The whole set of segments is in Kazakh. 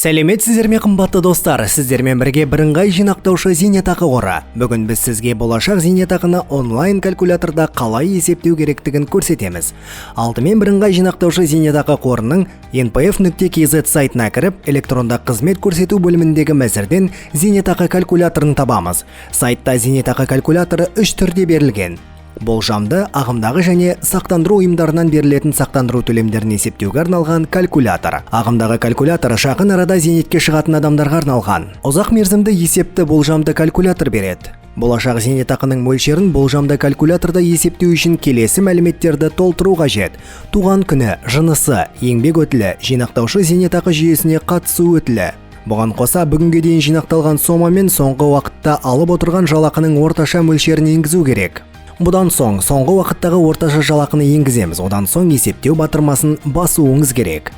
Сәлеметсіздер ме қымбатты достар, сіздермен бірге бірыңғай жинақтаушы зейнетақы қоры. Бүгін біз сізге болашақ зейнетақыны онлайн калькуляторда қалай есептеу керектігін көрсетеміз. Алдымен бірыңғай жинақтаушы зейнетақы қорының npf.kz сайтына кіріп, электронды қызмет көрсету бөліміндегі мәзірден зейнетақы калькуляторын табамыз. Сайтта зейнетақы калькуляторы 3 түрде берілген. Болжамды, ағымдағы және сақтандыру ұйымдарынан берілетін сақтандыру төлемдерін есептеуге арналған калькулятор. Ағымдағы калькулятор жақын арада зейнетке шығатын адамдарға арналған. Ұзақ мерзімді есепті болжамды калькулятор береді. Болашақ зейнетақының мөлшерін болжамды калькуляторда есептеу үшін келесі мәліметтерді толтыру қажет. Туған күні, жынысы, еңбек өтілі, жинақтаушы зейнетақы жүйесіне қатысу өтілі. Бұған қоса бүгінге дейін жинақталған сома мен соңғы уақытта алып отырған жалақының орташа мөлшерін енгізу керек. Бұдан соң, соңғы уақыттағы орташа жалақыны енгіземіз. Одан соң есептеу батырмасын басуыңыз керек.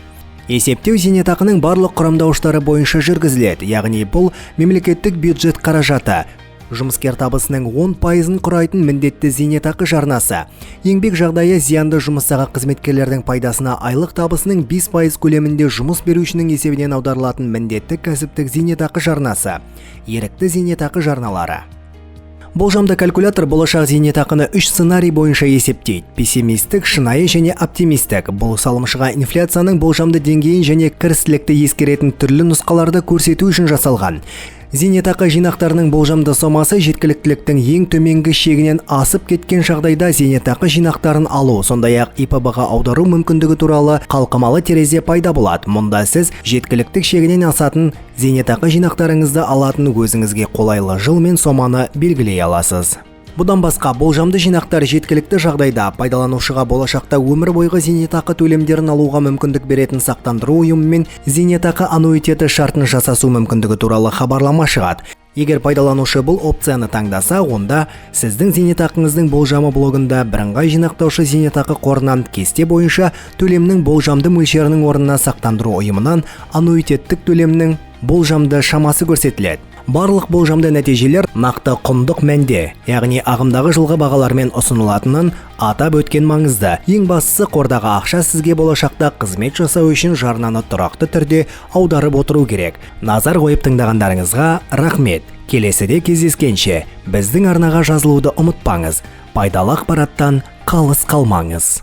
Есептеу зейнетақының барлық құрамдауыштары бойынша жүргізіледі, яғни бұл мемлекеттік бюджет қаражаты, жұмыскер табысының 10%-ын құрайтын міндетті зейнетақы жарнасы, еңбек жағдайы зиянды жұмыстағы қызметкерлердің пайдасына айлық табысының 5% көлемінде жұмыс берушінің есебінен аударылатын міндетті кәсіптік зейнетақы жарнасы, ерікті зейнетақы жарналары. Болжамды калькулятор болашақ зейнетақыны 3 сценарий бойынша есептейді. Пессимистік, шынайы және оптимистік. Бұл салымшыға инфляцияның болжамды деңгейін және кірістілікті ескеретін түрлі нұсқаларды көрсету үшін жасалған. Зейнетақы жинақтарының болжамды сомасы жеткіліктіліктің ең төменгі шегінен асып кеткен жағдайда зейнетақы жинақтарын алу, сондай-ақ ИПБ-ға аудару мүмкіндігі туралы қалқымалы терезе пайда болады. Мұнда сіз жеткіліктік шегінен асатын зейнетақы жинақтарыңызды алатын өзіңізге қолайлы жыл мен соманы белгілей аласыз. Бұдан басқа, болжамды жинақтар жеткілікті жағдайда пайдаланушыға болашақта өмір бойғы зейнетақы төлемдерін алуға мүмкіндік беретін сақтандыру ұйымымен зейнетақы аннуитеті шартын жасасу мүмкіндігі туралы хабарлама шығады. Егер пайдаланушы бұл опцияны таңдаса, онда сіздің зейнетақыңыздың болжамы блогында бірыңғай жинақтаушы зейнетақы қорынан кесте бойынша төлемнің болжамды мөлшерінің орнына сақтандыру ұйымынан аннуитеттік төлемнің болжамды шамасы көрсетіледі. Барлық болжамды нәтижелер нақты құндық мәнде, яғни ағымдағы жылғы бағалармен ұсынылатынын атап өткен маңызды. Ең бастысы, қордағы ақша сізге болашақта қызмет жасау үшін жарнаны тұрақты түрде аударып отыру керек. Назар қойып тыңдағандарыңызға рахмет. Келесіде кездескенше, біздің арнаға жазылуды ұмытпаңыз. Пайдалы ақпараттан қалыс қалмаңыз.